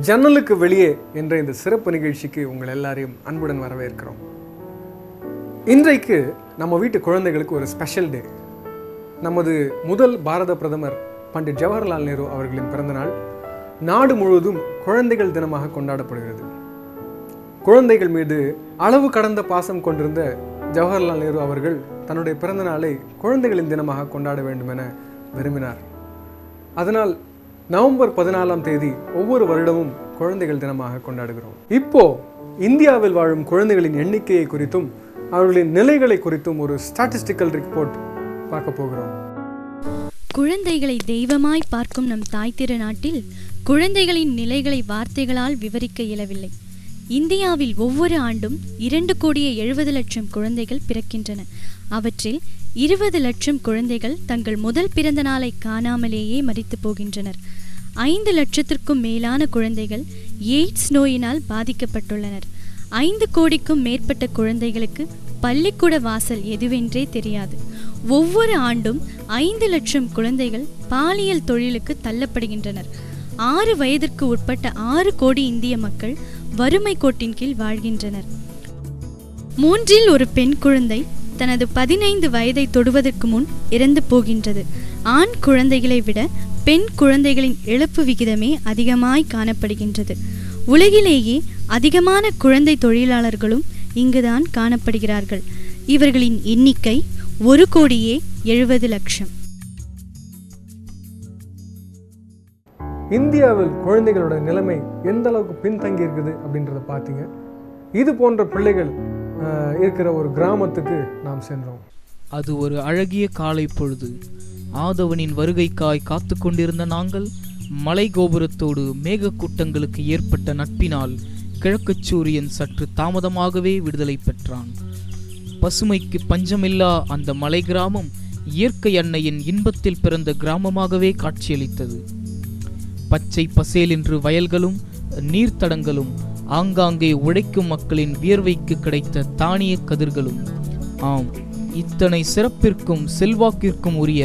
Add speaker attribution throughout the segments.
Speaker 1: ஜன்னலுக்கு வெளியே என்ற இந்த சிறப்பு நிகழ்ச்சிக்கு உங்கள் எல்லாரையும் அன்புடன் வரவேற்கிறோம். இன்றைக்கு நம்ம வீட்டு குழந்தைகளுக்கு ஒரு ஸ்பெஷல் டே. நமது முதல் பாரத பிரதமர் பண்டிட் ஜவஹர்லால் நேரு அவர்களின் பிறந்தநாள் நாடு முழுவதும் குழந்தைகள் தினமாக கொண்டாடப்படுகிறது. குழந்தைகள் மீது அளவு கடந்த பாசம் கொண்டிருந்த ஜவஹர்லால் நேரு அவர்கள் தன்னுடைய பிறந்த நாளை குழந்தைகளின் தினமாக கொண்டாட வேண்டும் என விரும்பினார். அதனால் நவம்பர் 14ஆம் தேதி ஒவ்வொரு வருடமும் குழந்தைகள் தினமாக கொண்டாடுகிறோம். இப்போ இந்தியாவில் வாழும் குழந்தைகளின் எண்ணிக்கையை குறித்தும் அவர்களின் நிலைகளை குறித்தும் ஒரு ஸ்டாட்டிஸ்டிக்கல் ரிப்போர்ட் பார்க்க போகிறோம்.
Speaker 2: குழந்தைகளை தெய்வமாய் பார்க்கும் நம் தாய் திருநாட்டில் குழந்தைகளின் நிலைகளை வார்த்தைகளால் விவரிக்க இயலவில்லை. இந்தியாவில் ஒவ்வொரு ஆண்டும் 2,70,00,000 குழந்தைகள் பிறக்கின்றன. அவற்றில் 20 லட்சம் குழந்தைகள் தங்கள் முதல் பிறந்த நாளை காணாமலேயே மரித்து போகின்றனர். 5 லட்சத்திற்கும் மேலான குழந்தைகள் எய்ட்ஸ் நோயினால் பாதிக்கப்பட்டுள்ளனர். 5 கோடிக்கும் மேற்பட்ட குழந்தைகளுக்கு பள்ளிக்கூட வாசல் எதுவென்றே தெரியாது. ஒவ்வொரு ஆண்டும் 5 லட்சம் குழந்தைகள் பாலியல் தொழிலுக்கு தள்ளப்படுகின்றனர். 6 வயதிற்கு உட்பட்ட 6 கோடி இந்திய மக்கள் வறுமை கோட்டின் கீழ் வாழ்கின்றனர். 3இல் ஒரு பெண் குழந்தை தனது 15 வயதை தொடுவதற்கு முன் இறந்து போகின்றது. ஆண் குழந்தைகளை விட பெண் குழந்தைகளின் இழப்பு விகிதமே அதிகமாய் காணப்படுகின்றது. உலகிலேயே அதிகமான குழந்தை தொழிலாளர்களும் இங்குதான் காணப்படுகிறார்கள். இவர்களின் எண்ணிக்கை 1,70,00,000.
Speaker 1: இந்தியாவில் குழந்தைகளோட நிலைமை எந்த அளவுக்கு பின்தங்கி இருக்குது அப்படின்றத பார்த்தீங்க. இது போன்ற பிள்ளைகள் இருக்கிற ஒரு கிராமத்துக்கு நாம் சென்றோம்.
Speaker 3: அது ஒரு அழகிய காலை பொழுது. ஆதவனின் வருகைக்காய் காத்து கொண்டிருந்த நாங்கள் மலை கோபுரத்தோடு மேகக்கூட்டங்களுக்கு ஏற்பட்ட நட்பினால் கிழக்கு சூரியன் சற்று தாமதமாகவே விடுதலை பெற்றான். பசுமைக்கு பஞ்சமில்லா அந்த மலை கிராமம் இயற்கை அன்னையின் இன்பத்தில் பிறந்த கிராமமாகவே காட்சியளித்தது. பச்சை பசேலென்று வயல்களும் நீர்த்தடங்களும், ஆங்காங்கே உழைக்கும் மக்களின் வியர்வைக்கு கிடைத்த தானிய கதிர்களும். ஆம், இத்தனை சிறப்பிற்கும் செல்வாக்கிற்கும் உரிய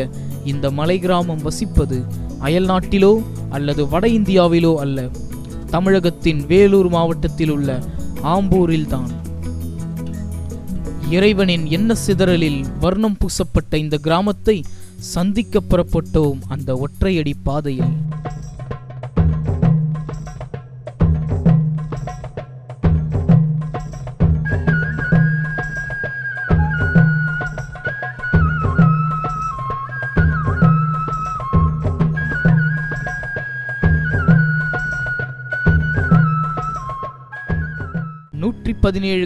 Speaker 3: இந்த மலை கிராமம் வசிப்பது அயல் நாட்டிலோ அல்லது வட இந்தியாவிலோ அல்ல, தமிழகத்தின் வேலூர் மாவட்டத்தில் உள்ள ஆம்பூரில்தான். இறைவனின் எண்ண சிதறலில் வர்ணம் பூசப்பட்ட இந்த கிராமத்தை சந்திக்க புறப்பட்டோம். அந்த ஒற்றையடி பாதையில்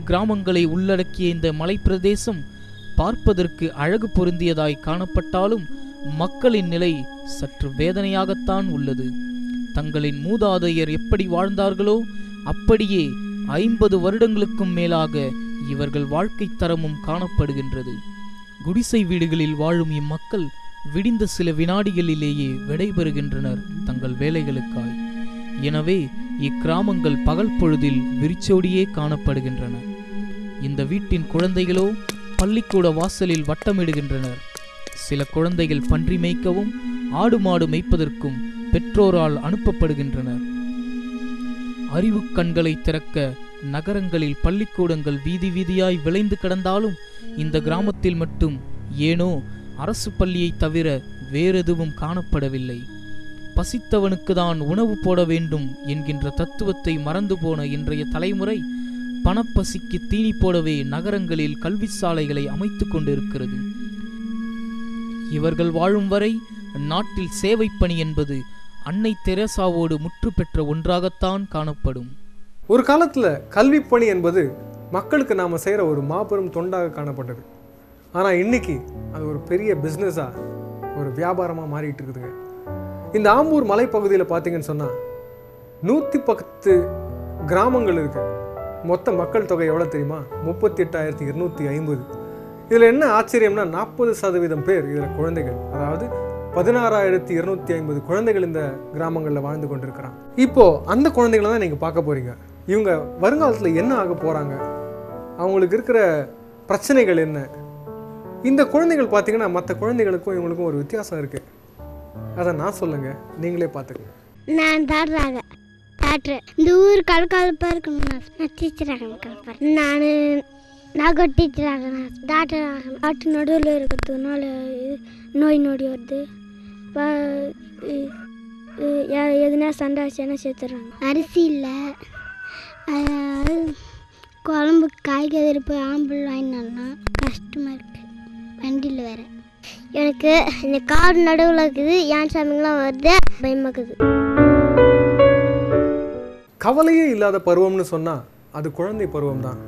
Speaker 3: கிராமங்களை உள்ளடக்கிய இந்த மலைப்பிரதேசம் பார்ப்பதற்கு அழகு பொருந்தியதாய் காணப்பட்டாலும் மக்களின் நிலை சற்று வேதனையாகத்தான் உள்ளது. தங்களின் மூதாதையர் எப்படி வாழ்ந்தார்களோ அப்படியே 50 வருடங்களுக்கும் மேலாக இவர்கள் வாழ்க்கை தரமும் காணப்படுகின்றது. குடிசை வீடுகளில் வாழும் இம்மக்கள் விடிந்த சில வினாடிகளிலேயே விடைபெறுகின்றனர் தங்கள் வேலைகளுக்காய். எனவே இக்கிராமங்கள் பகல் பொழுதில் விரிச்சோடியே காணப்படுகின்றன. இந்த வீட்டின் குழந்தைகளோ பள்ளிக்கூட வாசலில் வட்டமிடுகின்றனர். சில குழந்தைகள் பன்றி மேய்க்கவும் ஆடு மாடு மேய்ப்பதற்கும் பெற்றோரால் அனுப்பப்படுகின்றனர். அறிவு கண்களை திறக்க நகரங்களில் பள்ளிக்கூடங்கள் வீதி வீதியாய் விளைந்து கிடந்தாலும் இந்த கிராமத்தில் மட்டும் ஏனோ அரசு பள்ளியை தவிர வேறெதுவும் காணப்படவில்லை. பசித்தவனுக்கு தான் உணவு போட வேண்டும் என்கின்ற தத்துவத்தை மறந்து போன இன்றைய தலைமுறை பணப்பசிக்கு தீனி போடவே நகரங்களில் கல்வி சாலைகளை அமைத்து கொண்டிருக்கிறது. இவர்கள் வாழும் வரை நாட்டில் சேவை பணி என்பது அன்னை தெரேசாவோடு முற்று பெற்ற ஒன்றாகத்தான் காணப்படும்.
Speaker 1: ஒரு காலத்துல கல்வி பணி என்பது மக்களுக்கு நாம செய்யற ஒரு மாபெரும் தொண்டாக காணப்பட்டது. ஆனா இன்னைக்கு அது ஒரு பெரிய பிஸ்னஸா, ஒரு வியாபாரமா மாறிட்டு இருக்குதுங்க. இந்த ஆம்பூர் மலைப்பகுதியில் பார்த்தீங்கன்னு சொன்னால் 110 கிராமங்கள் இருக்கு. மொத்த மக்கள் தொகை எவ்வளோ தெரியுமா? 38,250. இதில் என்ன ஆச்சரியம்னா 40% பேர் இதில் குழந்தைகள். அதாவது 16,250 குழந்தைகள் இந்த கிராமங்களில் வாழ்ந்து கொண்டிருக்கிறாங்க. இப்போ அந்த குழந்தைகளை தான் நீங்கள் பார்க்க போறீங்க. இவங்க வருங்காலத்தில் என்ன ஆக போகிறாங்க, அவங்களுக்கு இருக்கிற பிரச்சனைகள் என்ன. இந்த குழந்தைகள் பார்த்தீங்கன்னா மற்ற குழந்தைகளுக்கும் இவங்களுக்கும் ஒரு வித்தியாசம் இருக்குது. அதை நான் சொல்லுங்க, நீங்களே பார்த்துக்கங்க.
Speaker 4: நான் பாடுறாங்க டாக்டர். இந்த ஊர் கலக்கலப்பாக இருக்கணும். நான் டீச்சர் ஆகணும். கலப்பாக நான் டீச்சர் ஆகணும். டாக்டர் ஆகணும். டாக்டர் நடுவில் இருக்கிறதுனால நோய் நொடி வருது. எதுனா சண்டை ஆச்சுன்னா சேர்த்துறாங்க. அரிசி இல்லை, குழம்பு காய்கறி போய் ஆம்பல் வாங்கினா கஷ்டமாக இருக்குது. வண்டியில் வேறு எனக்கு இந்த காடு நடுவில் இருக்குது. ஏன் சாமிங்கெலாம் வருது, பயமாக்குது.
Speaker 1: கவலையே இல்லாத பருவம்னு சொன்னால் அது குழந்தை பருவம் தான்.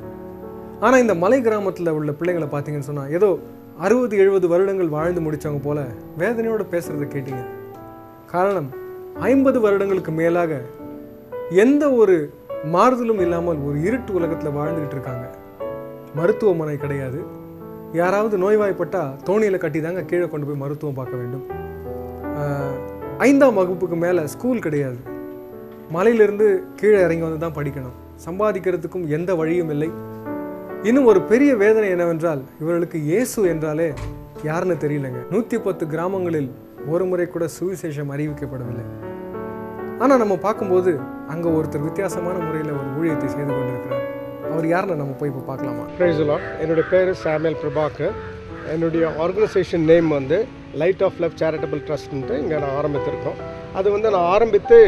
Speaker 1: ஆனால் இந்த மலை கிராமத்தில் உள்ள பிள்ளைங்களை பார்த்தீங்கன்னு சொன்னால் ஏதோ 60-70 வருடங்கள் வாழ்ந்து முடித்தவங்க போல வேதனையோடு பேசுகிறத கேட்டீங்க. காரணம் 50 வருடங்களுக்கு மேலாக எந்த ஒரு மாறுதலும் இல்லாமல் ஒரு இருட்டு உலகத்தில் வாழ்ந்துக்கிட்டு இருக்காங்க. மருத்துவமனை கிடையாது. யாராவது நோய்வாய்ப்பட்டால் தோணியில் கட்டி தாங்க கீழே கொண்டு போய் மருத்துவம் பார்க்க வேண்டும். 5ஆம் வகுப்புக்கு மேலே ஸ்கூல் கிடையாது. மலையிலிருந்து கீழே இறங்கி வந்து தான் படிக்கணும். சம்பாதிக்கிறதுக்கும் எந்த வழியும் இல்லை. இன்னும் ஒரு பெரிய வேதனை என்னவென்றால் இவர்களுக்கு இயேசு என்றாலே யாருன்னு தெரியலங்க. 110 கிராமங்களில் ஒரு முறை கூட சுவிசேஷம் அறிவிக்கப்படவில்லை. ஆனால் நம்ம பார்க்கும்போது அங்கே ஒருத்தர் வித்தியாசமான முறையில் ஒரு ஊழியத்தை செய்து கொண்டிருக்கிறார். அவர் யாருன்னு நம்ம போய் இப்போ பார்க்கலாமா?
Speaker 5: Praise the lord. என்னுடைய பேர் சாமுவேல் பிரபாகர். என்னுடைய organisation name light of love charitable ட்ரஸ்ட்ன்ட்டு இங்கே நான் ஆரம்பித்திருக்கோம். அது நான் ஆரம்பித்து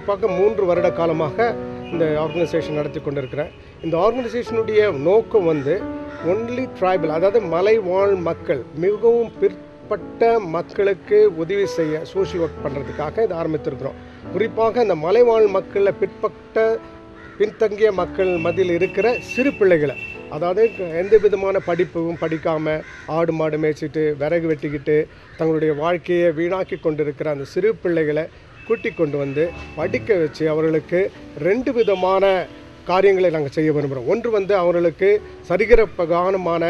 Speaker 5: பார்க்க 3 வருட காலமாக இந்த ஆர்கனைசேஷன் நடத்தி கொண்டிருக்கிறேன். இந்த ஆர்கனைசேஷனுடைய நோக்கம் ஒன்லி ட்ரைபல், அதாவது மலைவாழ் மக்கள், மிகவும் பிற்பட்ட மக்களுக்கு உதவி செய்ய சோஷியல் ஒர்க் பண்ணுறதுக்காக இதை ஆரம்பித்திருக்கிறோம். குறிப்பாக இந்த மலைவாழ் மக்களில் பின்தங்கிய மக்கள் மத்தியில் இருக்கிற சிறு பிள்ளைகளை, அதாவது எந்த விதமான படிப்பும் படிக்காமல் ஆடு மாடு மேய்ச்சிட்டு விறகு வெட்டிக்கிட்டு தங்களுடைய வாழ்க்கையை வீணாக்கி கொண்டிருக்கிற அந்த சிறு பிள்ளைகளை கூட்டி கொண்டு படிக்க வச்சு அவர்களுக்கு 2 விதமான காரியங்களை நாங்கள் செய்ய விரும்புகிறோம். ஒன்று அவர்களுக்கு சரிகரப்பகானமான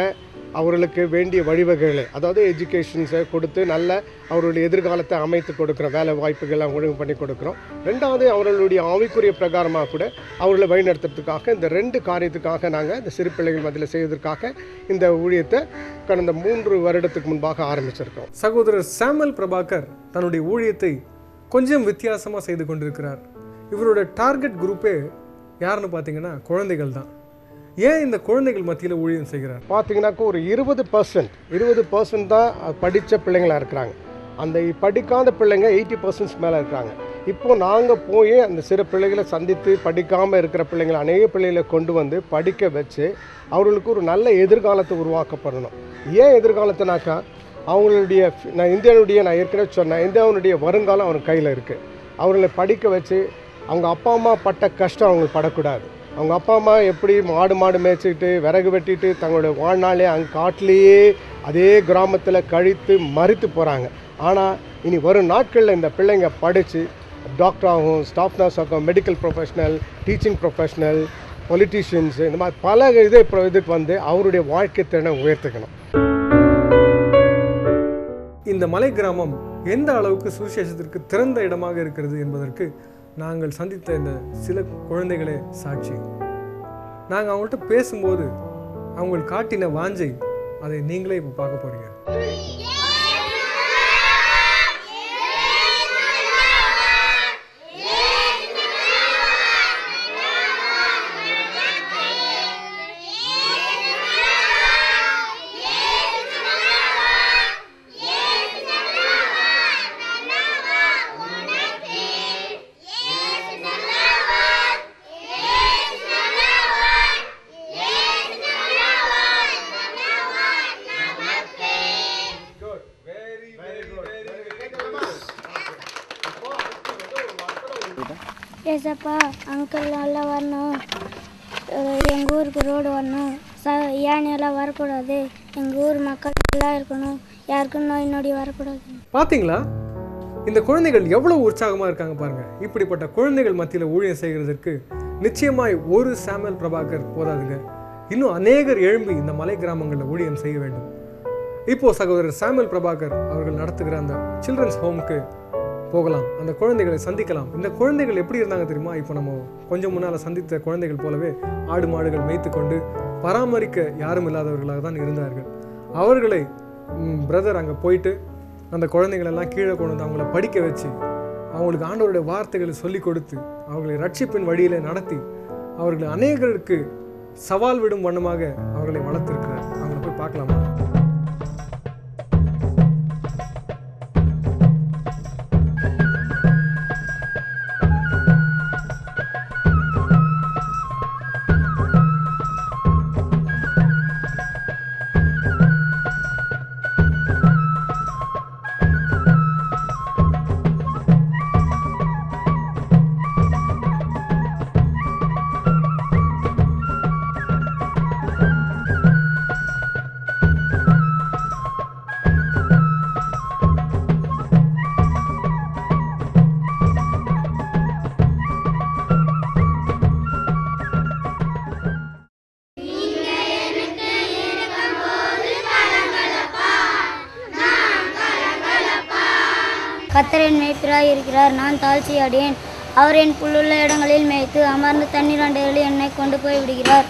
Speaker 5: அவர்களுக்கு வேண்டிய வழிவகைகளை, அதாவது எஜுகேஷன்ஸை கொடுத்து நல்ல அவர்களுடைய எதிர்காலத்தை அமைத்து கொடுக்குறோம். வேலை வாய்ப்புகள்லாம் ஒழுங்கு பண்ணி கொடுக்குறோம். 2வது அவர்களுடைய ஆவிக்குரிய பிரகாரமாக கூட அவர்களை வழிநடத்துறதுக்காக இந்த 2 காரியத்துக்காக நாங்கள் இந்த சிறு பிள்ளைகள் மத்தியில் செய்வதற்காக இந்த ஊழியத்தை கடந்த 3 வருடத்துக்கு முன்பாக ஆரம்பிச்சிருக்கோம்.
Speaker 1: சகோதரர் சாமுவேல் பிரபாகர் தன்னுடைய ஊழியத்தை கொஞ்சம் வித்தியாசமாக செய்து கொண்டிருக்கிறார். இவரோட டார்கெட் குரூப்பே யாருன்னு பார்த்தீங்கன்னா குழந்தைகள் தான். ஏன் இந்த குழந்தைகள் மத்தியில் ஊழியம் செய்கிறார்
Speaker 5: பார்த்தீங்கன்னாக்கா ஒரு 20% தான் படித்த பிள்ளைங்களாக இருக்கிறாங்க. அந்த படிக்காத பிள்ளைங்க 80% மேலே இருக்கிறாங்க. இப்போது நாங்கள் போய் அந்த சிறு பிள்ளைகளை சந்தித்து படிக்காமல் இருக்கிற பிள்ளைங்களை அநேக பிள்ளைகளை கொண்டு படிக்க வச்சு அவர்களுக்கு ஒரு நல்ல எதிர்காலத்தை உருவாக்கப்படணும். ஏன் எதிர்காலத்தினாக்கா அவங்களுடைய நான் ஏற்கனவே சொன்னேன், இந்தியாவுடைய வருங்காலம் அவங்க கையில் இருக்குது. அவர்களை படிக்க வச்சு அவங்க அப்பா அம்மா பட்ட கஷ்டம் அவங்களுக்கு படக்கூடாது. அவங்க அப்பா அம்மா எப்படி மாடு மேய்ச்சிக்கிட்டு விறகு வெட்டிட்டு தங்களுடைய வாழ்நாளே அங்கே காட்டிலேயே அதே கிராமத்தில் கழித்து மறித்து போகிறாங்க. ஆனால் இனி வரும் நாட்களில் இந்த பிள்ளைங்க படித்து டாக்டர் ஆகும், ஸ்டாஃப் நர்ஸ் ஆகும், medical professional, teaching professional, politicians, இந்த மாதிரி பல இதுக்கு அவருடைய வாழ்க்கை திறனை உயர்த்துக்கணும்.
Speaker 1: இந்த மலை கிராமம் எந்த அளவுக்கு சுவிசேஷத்திற்கு திறந்த இடமாக இருக்கிறது என்பதற்கு நாங்கள் சந்தித்த இந்த சில குழந்தைகளே சாட்சி. நாங்கள் அவங்கள்ட்ட பேசும்போது அவங்க காட்டின வாஞ்சை, அதை நீங்களே இப்போ பார்க்க போறீங்க.
Speaker 4: ஏசப்பா, அங்கிள் நல்லா வரணும், எங்கள் ஊருக்கு ரோடு வரணும், யானையெல்லாம் வரக்கூடாது, எங்கள் ஊர் மக்கள் நல்லா இருக்கணும், யாருக்கும் நோய் நொடி வரக்கூடாது.
Speaker 1: பார்த்தீங்களா, இந்த குழந்தைகள் எவ்வளவு உற்சாகமாக இருக்காங்க பாருங்க. இப்படிப்பட்ட குழந்தைகள் மத்தியில் ஊழியம் செய்கிறதுக்கு நிச்சயமாய் ஒரு சாமுவேல் பிரபாகர் போதாதுங்க. இன்னும் அநேகர் எழும்பி இந்த மலை கிராமங்களில் ஊழியம் செய்ய வேண்டும். இப்போ சகோதரர் சாமுவேல் பிரபாகர் அவர்கள் நடத்துகிற அந்த சில்ட்ரன்ஸ் ஹோமுக்கு போகலாம், அந்த குழந்தைகளை சந்திக்கலாம். இந்த குழந்தைகள் எப்படி இருந்தாங்க தெரியுமா? இப்போ நம்ம கொஞ்சம் முன்னால் சந்தித்த குழந்தைகள் போலவே ஆடு மாடுகள் மேய்த்து கொண்டு பராமரிக்க யாரும் இல்லாதவர்களாக தான் இருந்தார்கள். அவர்களை பிரதர் அங்கே போயிட்டு அந்த குழந்தைகளெல்லாம் கீழே கொண்டு வந்து அவங்கள படிக்க வச்சு அவங்களுக்கு ஆண்டவருடைய வார்த்தைகளை சொல்லிக் கொடுத்து அவர்களை ரட்சிப்பின் வழியில் நடத்தி அவர்களை அநேகருக்கு சவால் விடும் வண்ணமாக அவர்களை வளர்த்திருக்கிறார். அவங்களை போய் பார்க்கலாமா?
Speaker 4: கர்த்தர் என் மேய்ப்பராய் இருக்கிறார், நான் தாழ்ச்சி அடையேன். அவர் என் புல்லுள்ள இடங்களில் மேய்த்து அமர்ந்து தண்ணீர் அண்டைகளில் என்னை கொண்டு போய் விடுகிறார்.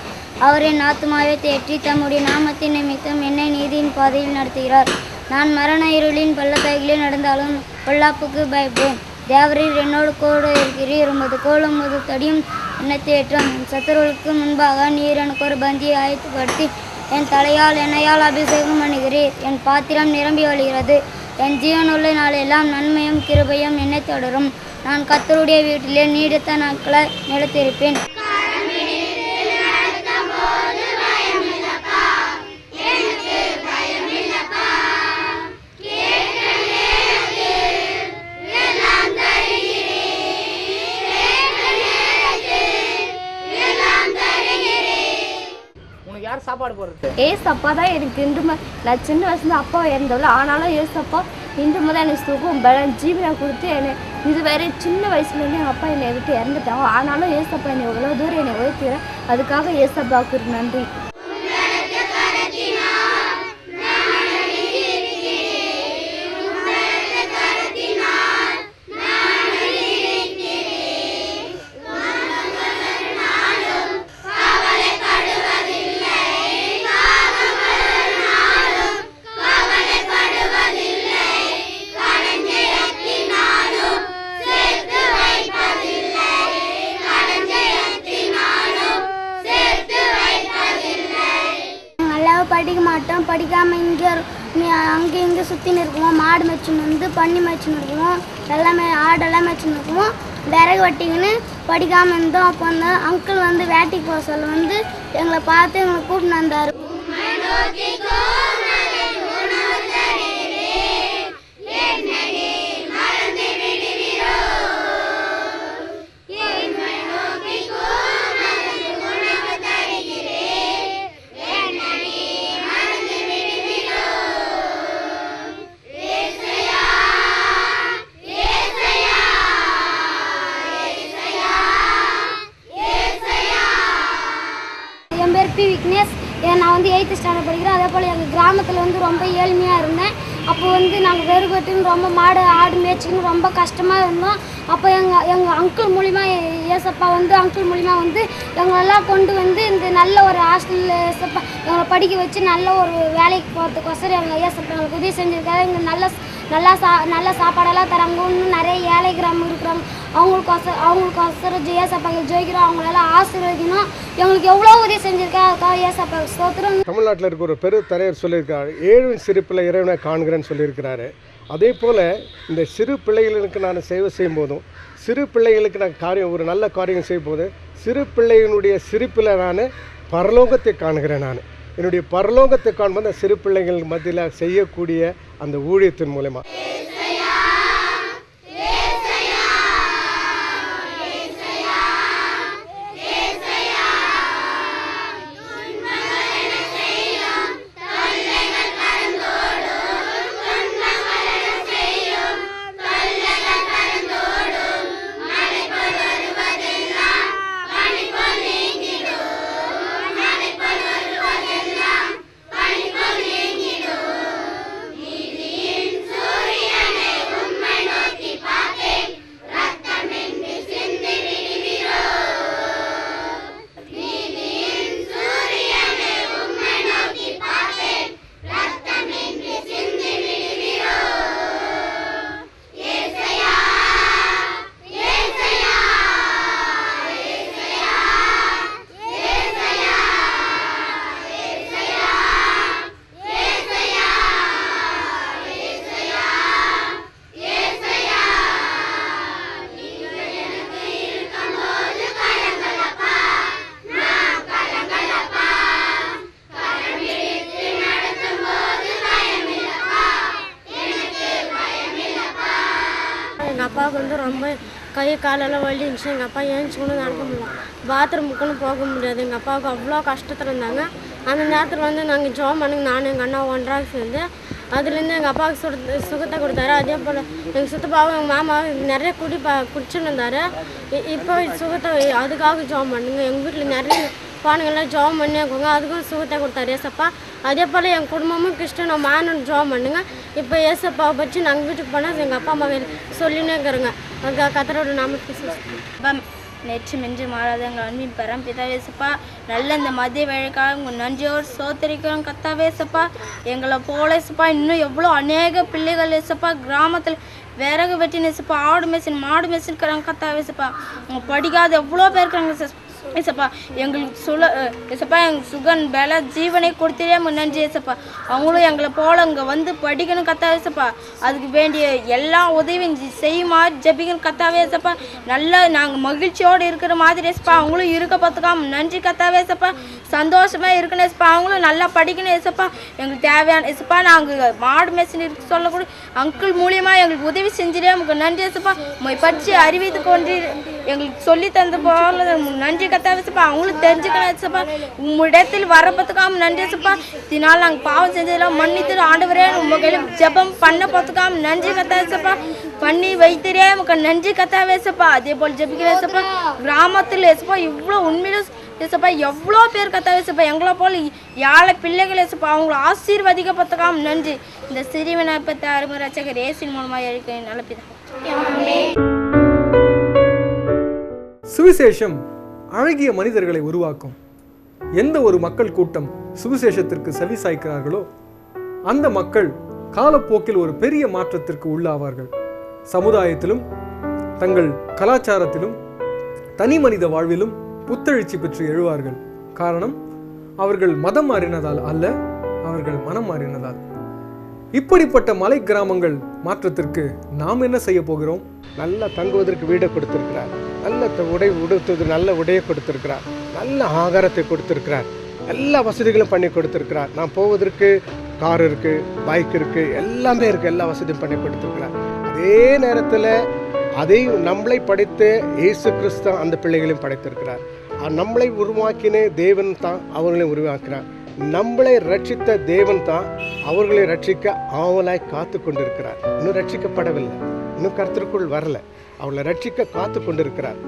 Speaker 4: அவர் என் ஆத்துமாவை தேற்றி தம்முடைய நாமத்தின் நிமித்தம் என்னை நீதியின் பாதையில் நடத்துகிறார். நான் மரண இருளின் பள்ளத்தாக்கிலே நடந்தாலும் பொல்லாப்புக்கு பயப்பேன். தேவரீர் என்னோடு கூட இருக்கிறீர், உமது கோலும் உமது தடியும் என்னை தேற்றும். என் சத்துருவுக்கு முன்பாக நீர் எனக்கு ஒரு பந்தியை ஆயத்தப்படுத்தி என் தலையால் எண்ணெயால் அபிஷேகம் பண்ணுகிறீர். என் பாத்திரம் நிரம்பி வழிகிறது. என் ஜீவனுள்ள நாளெல்லாம் நன்மையும் கிருபையும் என்னை தொடரும். நான் கர்த்தருடைய வீட்டிலே நீடித்த நாட்களை நிலைத்திருப்பேன்.
Speaker 3: யார் சாப்பாடு போடுறது?
Speaker 6: ஏசப்பா தான் எனக்கு இன்று நான் சின்ன வயசுல அப்பா இறந்தவள, ஆனாலும் ஏசப்பா இன்று முதல் எனக்கு சுகம் பலம் ஜீவனை கொடுத்து என்னை இதுவரை சின்ன வயசுலேருந்து எங்கள் அப்பா என்னை விட்டு இறந்துட்டாங்க. ஆனாலும் ஏசப்பா என்னை எவ்வளோ தூரம் என்னை உயர்த்துகிறேன். அதுக்காக ஏசப்பாவுக்கு நன்றி.
Speaker 4: படிக்க மாட்டோம், படிக்காமல் இங்கே அங்கே இங்கே சுற்றின்னு இருக்குவோம். மாடு மேய்ச்சின்னு வந்து பண்ணி மேய்ச்சின்னு இருக்குவோம், எல்லாமே ஆடெல்லாம் மேய்ச்சின்னு இருக்குவோம். விறகு வெட்டிங்கன்னு படிக்காமல் இருந்தோம். அப்போ வந்து அங்கிள் வந்து வேட்டைக்கு போக சொல்ல வந்து எங்களை பார்த்து எங்களை கூப்பிட்டு வந்தார். என் பேர் பி விக்னேஷ். நான் வந்து 8th ஸ்டாண்டர்ட் படிக்கிறேன். அதே போல் எங்கள் கிராமத்தில் வந்து ரொம்ப ஏழ்மையாக இருந்தேன். அப்போ வந்து நாங்கள் வெறுகட்டுன்னு ரொம்ப மாடு ஆடு மேய்ச்சின்னு ரொம்ப கஷ்டமாக இருந்தோம். அப்போ எங்கள் அங்கிள் மூலிமா ஏசப்பா வந்து அங்கிள் மூலிமா வந்து எங்களெல்லாம் கொண்டு வந்து இந்த நல்ல ஒரு ஹாஸ்டலில் ஏசப்பா எங்களை படிக்க வச்சு நல்ல ஒரு வேலைக்கு போகிறதுக்கோசரம் எங்கள் ஏசப்பா எங்களுக்கு உதவி செஞ்சுருக்காரு. இங்கே நல்ல சாப்பாடெல்லாம் தராங்க. இன்னும் நிறைய ஏழை கிராமம் இருக்கிறாங்க. அவங்களுக்கோசரம் ஏசப்பா ஜெயிக்கிறோம். அவங்களெல்லாம் ஆசீர்வதிக்கணும். எங்களுக்கு எவ்வளோ உதவி செஞ்சுருக்கா, அதுக்காக ஏசப்பா ஸ்தோத்திரம்.
Speaker 5: தமிழ்நாட்டில் இருக்க ஒரு பெரு தலைவர் சொல்லியிருக்காரு, 7 சிறு பிள்ளை இறைவனை காண்கிறேன்னு சொல்லியிருக்கிறாரு. அதே போல் இந்த சிறு பிள்ளைகளுக்கு நான் சேவை செய்யும் போதும், சிறு பிள்ளைகளுக்கு நான் ஒரு நல்ல காரியம் செய்யும் போது, சிறு பிள்ளைகளுடைய சிரிப்பில் நான் பரலோகத்தை காணுகிறேன். நான் என்னுடைய பரலோகத்தை காணும்போது அந்த சிறு பிள்ளைகள் மத்தியில் செய்யக்கூடிய அந்த ஊழியத்தின் மூலமாக
Speaker 4: சூரியன் வந்து ரொம்ப கை காலெல்லாம் வலி இருந்துச்சு. எங்கள் அப்பா ஏஞ்சி கூட நடக்க முடியல, பாத்ரூமுக்குன்னு போக முடியாது. எங்கள் அப்பாவுக்கு அவ்வளோ கஷ்டத்தில் இருந்தாங்க. அந்த நேரத்தில் வந்து நாங்கள் ஜோம் பண்ணுங்க, நானும் எங்கள் அண்ணா ஒன்றாக சேர்ந்து அதுலேருந்து எங்கள் அப்பாவுக்கு சுகத்தை கொடுத்தாரு. அதே போல் எங்கள் சித்தப்பாவும் எங்கள் மாமாவும் நிறைய குடிச்சுன்னு இருந்தார். இப்போ சுகத்தை அதுக்காக ஜோம் பண்ணுங்க. எங்கள் வீட்டில் நிறைய பானுங்கள்லாம் ஜோம் பண்ணி வைக்கோங்க, அதுக்கும் சுகத்தை கொடுத்தாரு ஏசப்பா. அதே போல் எங்கள் குடும்பமும் கிறிஸ்டன் மானும் ஜோம் பண்ணுங்க. இப்போ ஏசப்பாவை பற்றி நாங்கள் வீட்டுக்கு போனால் எங்கள் அப்பா அம்மா சொல்லினே இருக்கிறோங்க. அங்கே கத்தரோட நாமத்துக்கு
Speaker 6: நேற்று மென்று மாறாத எங்கள் அன்பின் பரம் பிதாவேசப்பா, நல்ல இந்த மதிய வேலைக்காக உங்கள் நன்றியோடு சோத்தரிக்கிறோம் கத்தாவேசப்பா. எங்களை போலேசப்பா இன்னும் எவ்வளோ அநேக பிள்ளைகள் ஏசப்பா கிராமத்தில் விறகு வெட்டி நேசப்பா, ஆடு மேய்ச்சின் மாடு மேய்ச்சிருக்கிறாங்க கத்தாவேசப்பா. அவங்க படிக்காத எவ்வளோ பேர் இருக்காங்க ஏசப்பா. எங்களுக்கு ஏசப்பா எங்களுக்கு சுகன் பல ஜீவனை கொடுத்துட்டே நன்றி ஏசப்பா. அவங்களும் எங்களை போல அங்கே வந்து படிக்கணும் கத்தாவேசப்பா. அதுக்கு வேண்டிய எல்லா உதவியும் செய்யுமா ஜபிக்கணும் கத்தாவேசப்பா. நல்லா நாங்கள் மகிழ்ச்சியோடு இருக்கிற மாதிரி ஏசப்பா அவங்களும் இருக்க பார்த்துக்காம நன்றி கத்தாவேசப்பா. சந்தோஷமாக இருக்கணும் ஏசப்பா, அவங்களும் நல்லா படிக்கணும் ஏசப்பா. எங்களுக்கு தேவையான ஏசப்பா நாங்கள் மாடு மேய்ச்சின்னு இருக்க சொல்லக்கூட அங்கிள் மூலியமாக எங்களுக்கு உதவி செஞ்சுட்டே உங்களுக்கு நன்றி ஏசப்பா. பற்றி அறிவித்து கொண்டு எங்களுக்கு சொல்லி தந்த போல நன்றி கத்தாவேசப்பா. அவங்களும் தெரிஞ்சுக்கணும் ஏசப்பா. உங்களிடத்தில் வரப்பத்துக்காம நன்றி ஏசப்பா. இதனால் நாங்கள் பாவம் செஞ்சதெல்லாம் மன்னித்து ஆண்டவரே உங்கள் கையில் ஜெபம் பண்ண பார்த்துக்காம நன்றி கத்தாவேசப்பா. பண்ணி வைத்திரே உங்களுக்கு நன்றி கத்தாவேசப்பா. அதே போல் ஜெபிக்கிற ஏசப்பா கிராமத்தில் ஏசப்பா இவ்வளோ உண்மையில ஏசப்பா எவ்வளோ பேர் கத்தாவேசப்பா எங்களை போல் ஏழை பிள்ளைகள் ஏசப்பா அவங்கள ஆசீர்வதிக்கப்பத்துக்காம நன்றி. இந்த சிறுவனை பற்றி அருமை ரட்சகர் இயேசுவின் மூலமாக இருக்கிற நல்ல பிதா.
Speaker 1: சுவிசேஷம் அழகிய மனிதர்களை உருவாக்கும். எந்த ஒரு மக்கள் கூட்டம் சுவிசேஷத்திற்கு செவி சாய்க்கிறார்களோ அந்த மக்கள் காலப்போக்கில் ஒரு பெரிய மாற்றத்திற்கு உள்ளாவார்கள். சமுதாயத்திலும் தங்கள் கலாச்சாரத்திலும் தனி மனித வாழ்விலும் புத்தெழுச்சி பெற்று எழுவார்கள். காரணம், அவர்கள் மதம் மாறினதால் அல்ல, அவர்கள் மனம் மாறினதால். இப்படிப்பட்ட மலை கிராமங்கள் மாற்றத்திற்கு நாம் என்ன செய்ய போகிறோம்?
Speaker 5: நல்லா தங்குவதற்கு வீடை கொடுத்திருக்கிறார், நல்ல உடை உடுத்துவது நல்ல உடையை கொடுத்திருக்கிறார், நல்ல ஆகாரத்தை கொடுத்திருக்கிறார், எல்லா வசதிகளும் பண்ணி கொடுத்திருக்கிறார். நான் போவதற்கு கார் இருக்கு, பைக் இருக்கு, எல்லாமே இருக்கு, எல்லா வசதியும் பண்ணி கொடுத்திருக்கிறார். அதே நேரத்தில் அதையும் நம்மளை படைத்து இயேசு கிறிஸ்து அந்த பிள்ளைகளையும் படைத்திருக்கிறார். நம்மளை உருவாக்கின தேவன் தான் அவர்களையும் உருவாக்கினார். நம்மளை ரட்சித்த தேவன் தான் அவர்களை ரட்சிக்க ஆவலாய் காத்து கொண்டிருக்கிறார். இன்னும் ரட்சிக்கப்படவில்லை, இன்னும் கர்த்தருக்குள் வரல, அவளை ரட்சிக்க காத்து கொண்டிருக்கிறார்.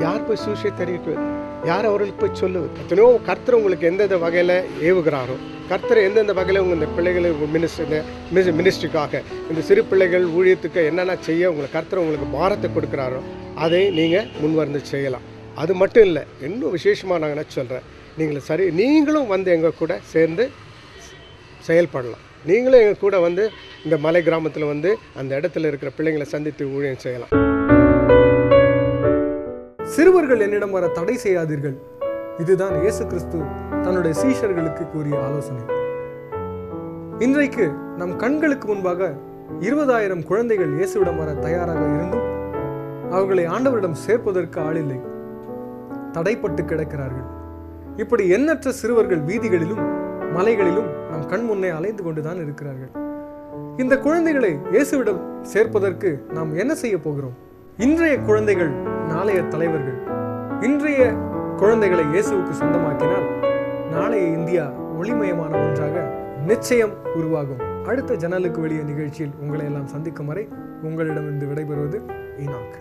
Speaker 5: யார் போய் சூஷை தெரிவிக்குவது? யார் அவர்களுக்கு போய் சொல்லுவது? எத்தனையோ கர்த்தர் உங்களுக்கு எந்தெந்த வகையில் ஏவுகிறாரோ, கர்த்தர் எந்தெந்த வகையில் உங்கள் இந்த பிள்ளைகளை மினிஸ்ட்ரிக்காக இந்த சிறு பிள்ளைகள் ஊழியத்துக்கு என்னென்ன செய்ய உங்களை கர்த்தர் உங்களுக்கு பாரத்தை கொடுக்குறாரோ அதை நீங்கள் முன்வந்து செய்யலாம். அது மட்டும் இல்லை, இன்னும் விசேஷமாக நான் என்ன சொல்கிறேன், நீங்களும் வந்து எங்கள் கூட சேர்ந்து செயல்படலாம். நீங்களும் எங்கள் கூட வந்து இந்த மலை கிராமத்தில் வந்து அந்த இடத்துல இருக்கிற பிள்ளைங்களை சந்தித்து ஊழியம் செய்யலாம்.
Speaker 1: சிறுவர்கள் என்னிடம் வர தடை செய்யாதீர்கள். இதுதான் இயேசு கிறிஸ்து தன்னுடைய சீஷர்களுக்கு கூறிய ஆலோசனை. இன்றைக்கு நம் கண்களுக்கு முன்பாக 20,000 குழந்தைகள் இயேசுவிடம் வர தயாராக இருந்தும் அவர்களை ஆண்டவரிடம் சேர்ப்பதற்கு ஆளில்லை, தடைப்பட்டு கிடக்கிறார்கள். இப்படி எண்ணற்ற சிறுவர்கள் வீதிகளிலும் மலைகளிலும் நம் கண் முன்னே அலைந்து கொண்டுதான் இருக்கிறார்கள். இந்த குழந்தைகளை இயேசுவிடம் சேர்ப்பதற்கு நாம் என்ன செய்ய போகிறோம்? இன்றைய குழந்தைகள் நாளைய தலைவர்கள். இன்றைய குழந்தைகளை இயேசுவுக்கு சொந்தமாக்கினால் நாளைய இந்தியா ஒளிமயமான ஒன்றாக நிச்சயம் உருவாகும். அடுத்த ஜன்னலுக்கு வெளியே நிகழ்ச்சியில் உங்களை எல்லாம் சந்திக்கும் வரை உங்களிடமிருந்து விடைபெறுவது ஈனாக்.